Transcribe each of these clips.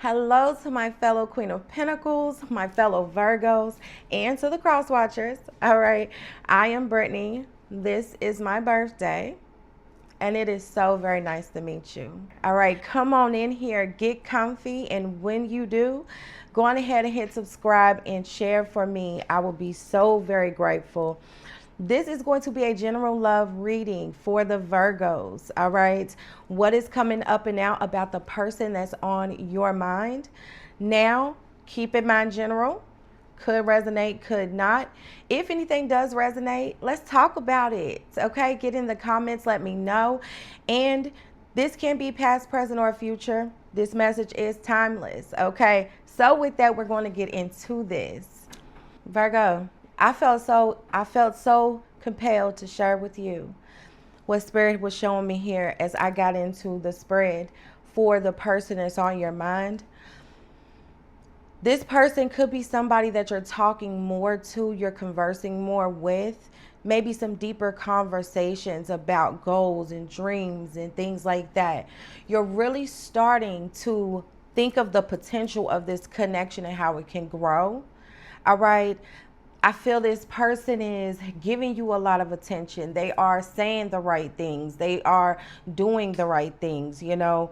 Hello to my fellow Queen of Pentacles, my fellow Virgos, and to the cross watchers. All right, I am Brittany. This is my birthday, and it is so very nice to meet you. All right, come on in here, get comfy, and when you do, go on ahead and hit subscribe and share for me. I will be so very grateful. This is going to be a general love reading for the Virgos, all right? What is coming up and out about the person that's on your mind? Now, keep in mind general. Could resonate, could not. If anything does resonate, let's talk about it, okay? Get in the comments, let me know. And this can be past, present, or future. This message is timeless, okay? So with that, we're going to get into this. Virgo, I felt so compelled to share with you what Spirit was showing me here as I got into the spread for the person that's on your mind. This person could be somebody that you're talking more to, you're conversing more with, maybe some deeper conversations about goals and dreams and things like that. You're really starting to think of the potential of this connection and how it can grow. All right. I feel this person is giving you a lot of attention. They are saying the right things. They are doing the right things, you know.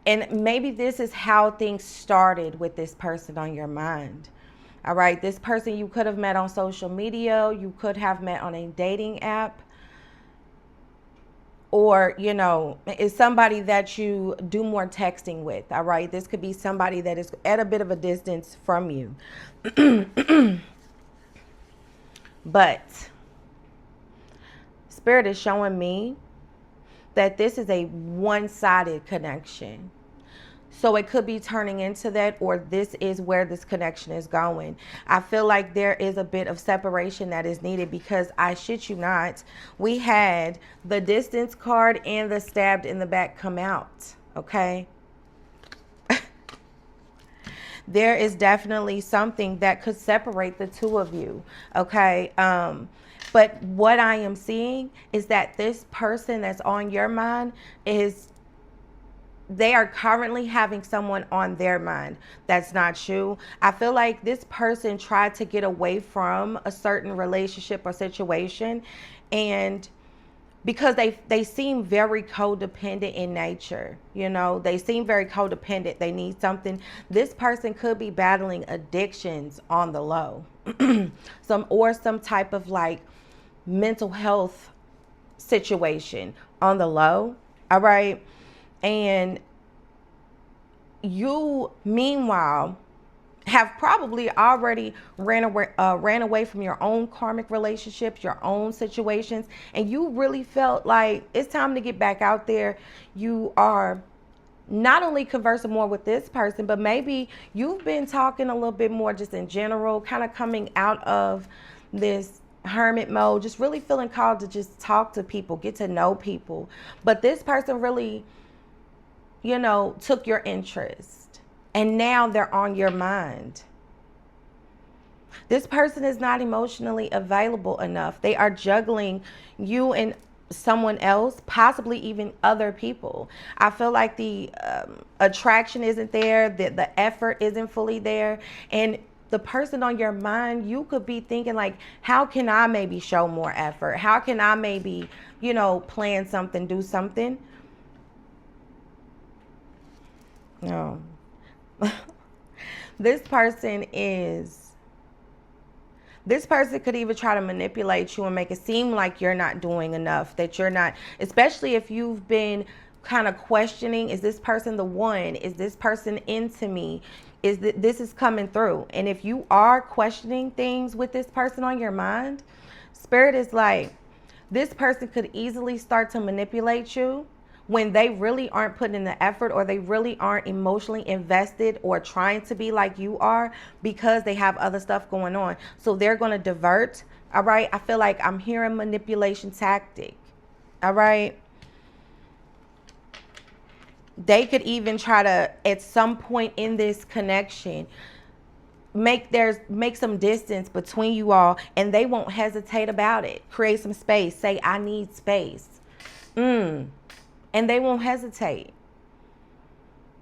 And maybe this is how things started with this person on your mind. All right. This person you could have met on social media. You could have met on a dating app. Or, you know, is somebody that you do more texting with. All right. This could be somebody that is at a bit of a distance from you. But Spirit is showing me that this is a one-sided connection. So it could be turning into that, or this is where this connection is going. I feel like there is a bit of separation that is needed because I shit you not, we had the distance card and the stabbed in the back come out, okay? There is definitely something that could separate the two of you, okay? But what I am seeing is that this person that's on your mind is, they are currently having someone on their mind that's not you. I feel like this person tried to get away from a certain relationship or situation, and because they seem very codependent in nature, you know, they seem very codependent. They need something. This person could be battling addictions on the low, some type of like mental health situation on the low. All right. And you, meanwhile, have probably already ran away from your own karmic relationships, your own situations, and you really felt like it's time to get back out there. You are not only conversing more with this person, but maybe you've been talking a little bit more just in general, kind of coming out of this hermit mode, just really feeling called to just talk to people, get to know people. But this person really, you know, took your interest. And now they're on your mind. This person is not emotionally available enough. They are juggling you and someone else, possibly even other people. I feel like the attraction isn't there, the effort isn't fully there. And the person on your mind, you could be thinking like, how can I maybe show more effort? How can I maybe, you know, plan something, do something? No. This person could even try to manipulate you and make it seem like you're not doing enough, that you're not, especially if you've been kind of questioning, is this person the one? Is this person into me? This is coming through? And if you are questioning things with this person on your mind, Spirit is like, this person could easily start to manipulate you when they really aren't putting in the effort, or they really aren't emotionally invested or trying to be like you are, because they have other stuff going on. So they're going to divert. All right. I feel like I'm hearing manipulation tactic. All right. They could even try to, at some point in this connection, make some distance between you all, and they won't hesitate about it. Create some space. Say, I need space. And they won't hesitate.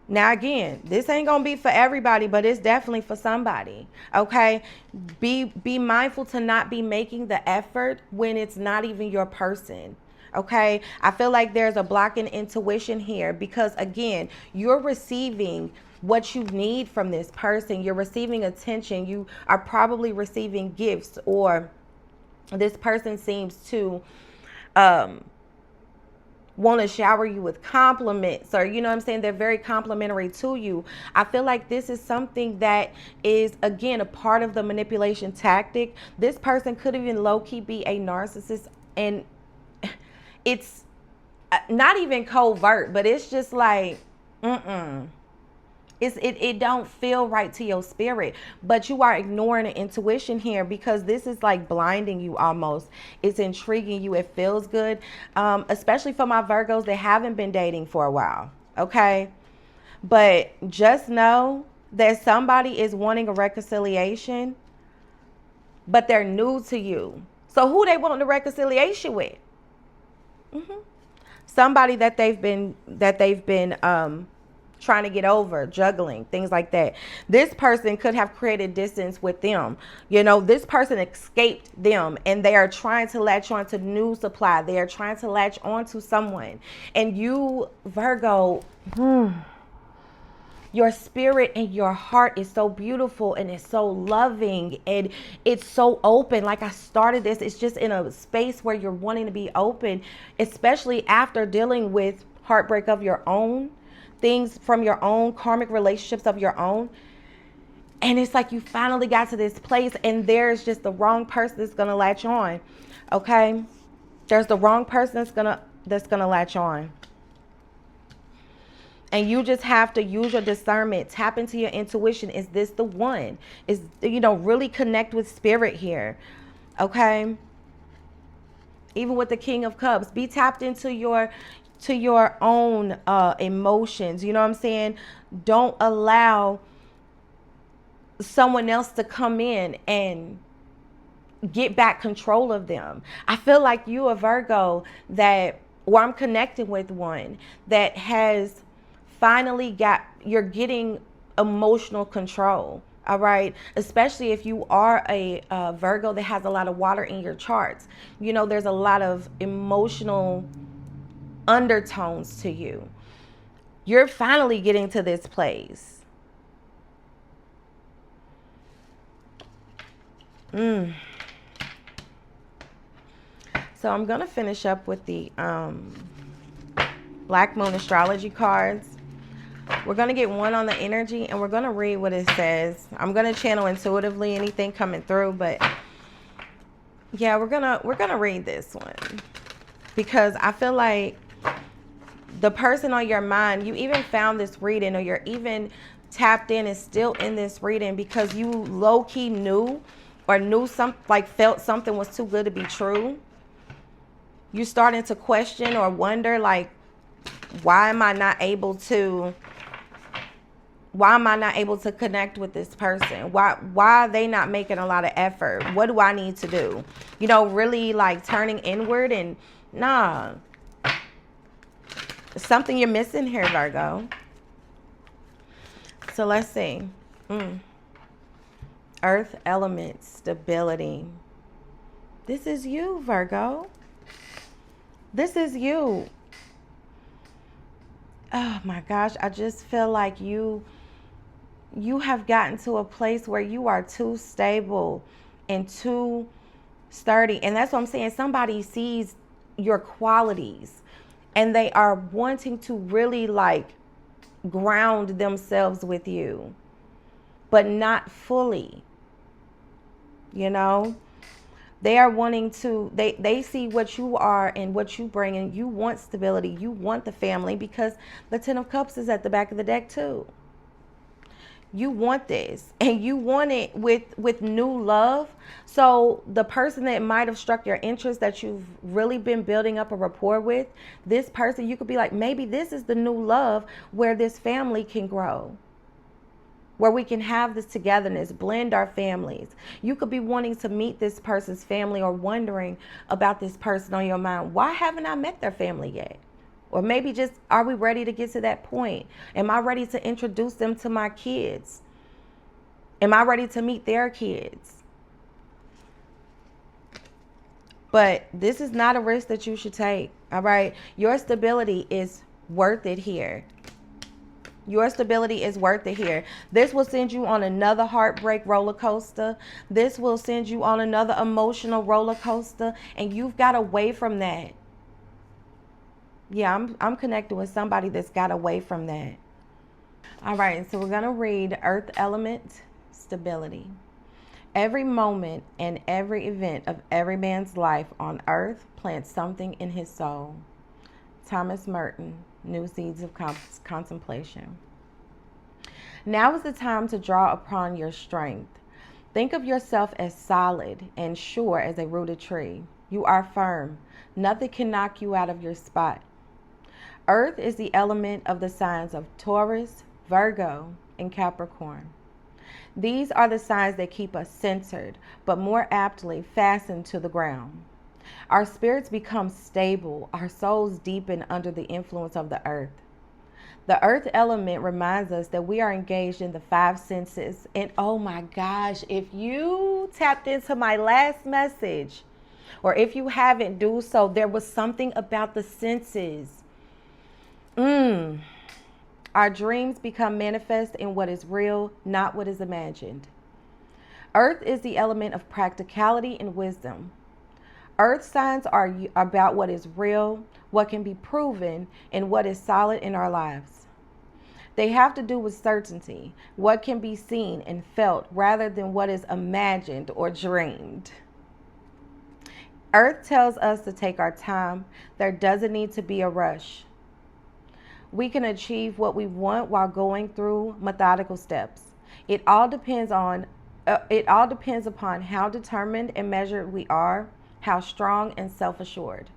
Now again, this ain't gonna be for everybody, but it's definitely for somebody. Okay, be mindful to not be making the effort when it's not even your person. Okay, I feel like there's a block in intuition here because again, you're receiving what you need from this person. You're receiving attention. You are probably receiving gifts, or this person seems to um want to shower you with compliments, or you know what I'm saying, they're very complimentary to you. I feel like this is something that is again a part of the manipulation tactic. This person could even low-key be a narcissist, and it's not even covert, but it's just like it don't feel right to your spirit, but you are ignoring the intuition here because this is like blinding you almost. It's intriguing you. It feels good, especially for my Virgos that haven't been dating for a while. Okay, but just know that somebody is wanting a reconciliation, but they're new to you. So who they want the reconciliation with? Somebody that they've been trying to get over, juggling, things like that. This person could have created distance with them. You know, this person escaped them and they are trying to latch on to new supply. They are trying to latch on to someone. And you, Virgo, your spirit and your heart is so beautiful and it's so loving and it's so open. Like I started this, it's just in a space where you're wanting to be open, especially after dealing with heartbreak of your own, things from your own, karmic relationships of your own. And it's like you finally got to this place and there's just the wrong person that's gonna latch on. Okay? There's the wrong person that's gonna latch on. And you just have to use your discernment, tap into your intuition. Is this the one? Is, you know, really connect with spirit here. Okay? Even with the King of Cups, be tapped into your own emotions. You know what I'm saying? Don't allow someone else to come in and get back control of them. I feel like you a Virgo that, or I'm connecting with one that has finally you're getting emotional control. All right. Especially if you are a Virgo that has a lot of water in your charts. You know, there's a lot of emotional undertones to you. You're finally getting to this place. So I'm going to finish up with the Black Moon astrology cards. We're going to get one on the energy and we're going to read what it says. I'm going to channel intuitively anything coming through, but yeah, we're going to read this one because I feel like the person on your mind, you even found this reading, or you're even tapped in and still in this reading because you low-key knew something, like felt something was too good to be true. You're starting to question or wonder, like, why am I not able to connect with this person? Why are they not making a lot of effort? What do I need to do? You know, really like turning inward, and nah. Something you're missing here, Virgo. So let's see. Earth element, stability. This is you, Virgo. This is you. Oh my gosh, I just feel like you have gotten to a place where you are too stable and too sturdy. And that's what I'm saying. Somebody sees your qualities and they are wanting to really like ground themselves with you, but not fully. You know, they are wanting to, they see what you are and what you bring, and you want stability. You want the family because the Ten of Cups is at the back of the deck too. You want this, and you want it with new love. So the person that might have struck your interest, that you've really been building up a rapport with, this person, you could be like, maybe this is the new love where this family can grow, where we can have this togetherness, blend our families. You could be wanting to meet this person's family or wondering about this person on your mind. Why haven't I met their family yet? Or maybe just, are we ready to get to that point? Am I ready to introduce them to my kids? Am I ready to meet their kids? But this is not a risk that you should take, all right? Your stability is worth it here. Your stability is worth it here. This will send you on another heartbreak roller coaster. This will send you on another emotional roller coaster, and you've got away from that. Yeah, I'm connected with somebody that's got away from that. All right, so we're going to read Earth Element Stability. Every moment and every event of every man's life on earth plants something in his soul. Thomas Merton, New Seeds of Contemplation. Now is the time to draw upon your strength. Think of yourself as solid and sure as a rooted tree. You are firm. Nothing can knock you out of your spot. Earth is the element of the signs of Taurus, Virgo, and Capricorn. These are the signs that keep us centered, but more aptly fastened to the ground. Our spirits become stable, our souls deepen under the influence of the earth. The earth element reminds us that we are engaged in the five senses. And oh my gosh, if you tapped into my last message, or if you haven't, do so. There was something about the senses. Our dreams become manifest in what is real, not what is imagined. Earth is the element of practicality and wisdom. Earth signs are about what is real, what can be proven, and what is solid in our lives. They have to do with certainty, what can be seen and felt, rather than what is imagined or dreamed. Earth tells us to take our time. There doesn't need to be a rush. We can achieve what we want while going through methodical steps. It all depends upon how determined and measured we are, how strong and self-assured.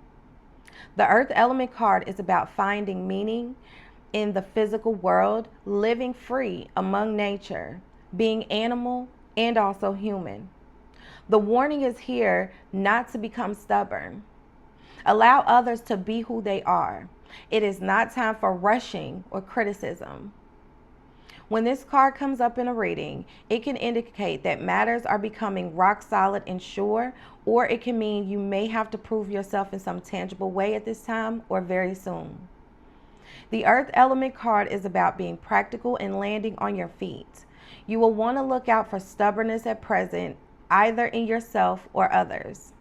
The Earth Element card is about finding meaning in the physical world, living free among nature, being animal and also human. The warning is here not to become stubborn. Allow others to be who they are. It is not time for rushing or criticism. When this card comes up in a reading, it can indicate that matters are becoming rock solid and sure, or it can mean you may have to prove yourself in some tangible way at this time or very soon. The Earth Element card is about being practical and landing on your feet. You will want to look out for stubbornness at present, either in yourself or others.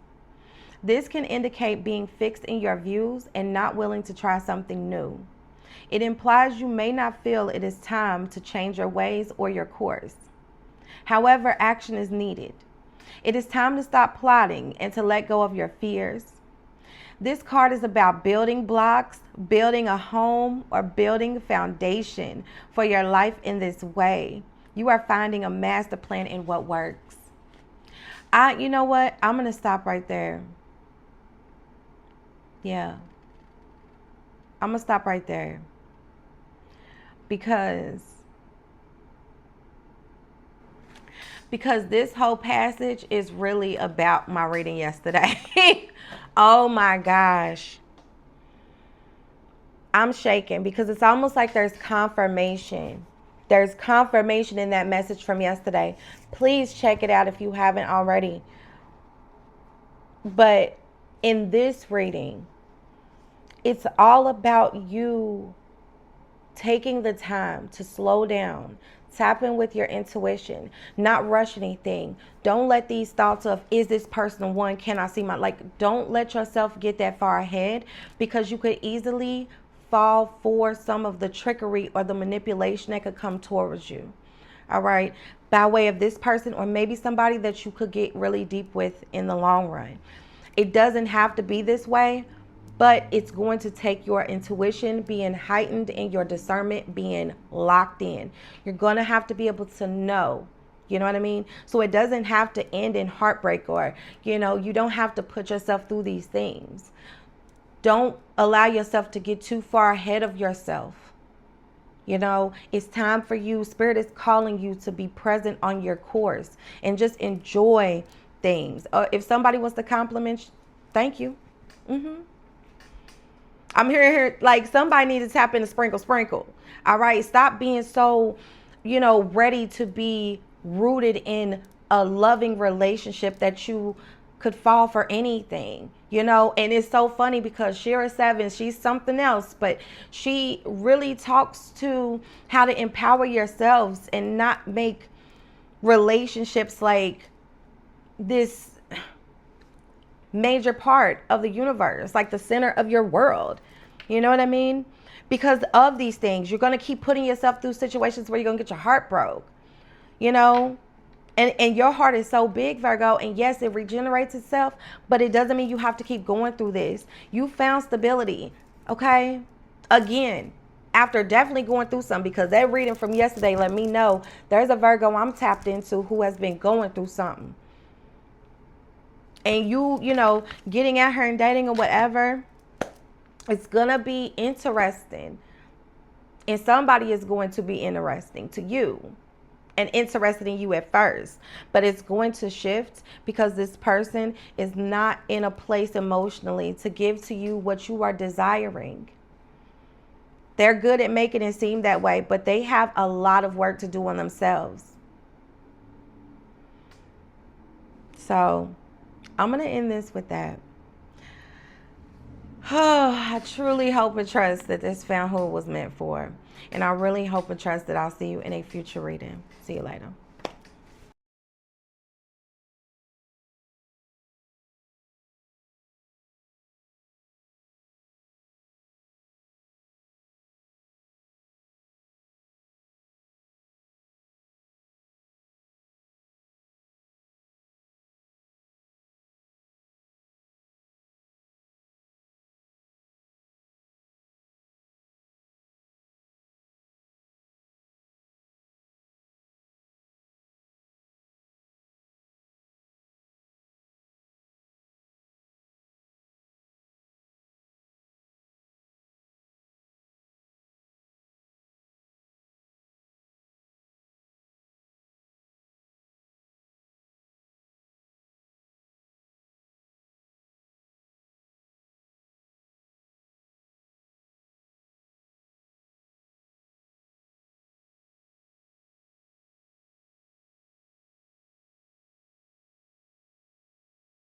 This can indicate being fixed in your views and not willing to try something new. It implies you may not feel it is time to change your ways or your course. However, action is needed. It is time to stop plotting and to let go of your fears. This card is about building blocks, building a home, or building a foundation for your life in this way. You are finding a master plan in what works. You know what? I'm going to stop right there. Yeah. I'm going to stop right there. Because this whole passage is really about my reading yesterday. Oh my gosh. I'm shaking because it's almost like there's confirmation. There's confirmation in that message from yesterday. Please check it out if you haven't already. But in this reading, it's all about you taking the time to slow down, tap in with your intuition, not rush anything. Don't let these thoughts of, is this person one? Can I see my, don't let yourself get that far ahead, because you could easily fall for some of the trickery or the manipulation that could come towards you. All right. By way of this person, or maybe somebody that you could get really deep with in the long run. It doesn't have to be this way, but it's going to take your intuition being heightened and your discernment being locked in. You're going to have to be able to know, you know what I mean? So it doesn't have to end in heartbreak, or, you don't have to put yourself through these things. Don't allow yourself to get too far ahead of yourself. It's time for you. Spirit is calling you to be present on your course and just enjoy things. If somebody wants to compliment you, thank you. I'm hearing here like somebody needs to tap into sprinkle, sprinkle. All right. Stop being so, ready to be rooted in a loving relationship that you could fall for anything, and it's so funny because Shira Seven, she's something else, but she really talks to how to empower yourselves and not make relationships like this major part of the universe, like the center of your world. You know what I mean? Because of these things, you're going to keep putting yourself through situations where you're going to get your heart broke, and your heart is so big, Virgo, and yes, it regenerates itself, but it doesn't mean you have to keep going through this. You found stability, okay? Again, after definitely going through something, because that reading from yesterday let me know there's a Virgo I'm tapped into who has been going through something. And getting at her and dating or whatever, it's going to be interesting. And somebody is going to be interesting to you and interested in you at first. But it's going to shift because this person is not in a place emotionally to give to you what you are desiring. They're good at making it seem that way, but they have a lot of work to do on themselves. So I'm going to end this with that. Oh, I truly hope and trust that this found who it was meant for. And I really hope and trust that I'll see you in a future reading. See you later.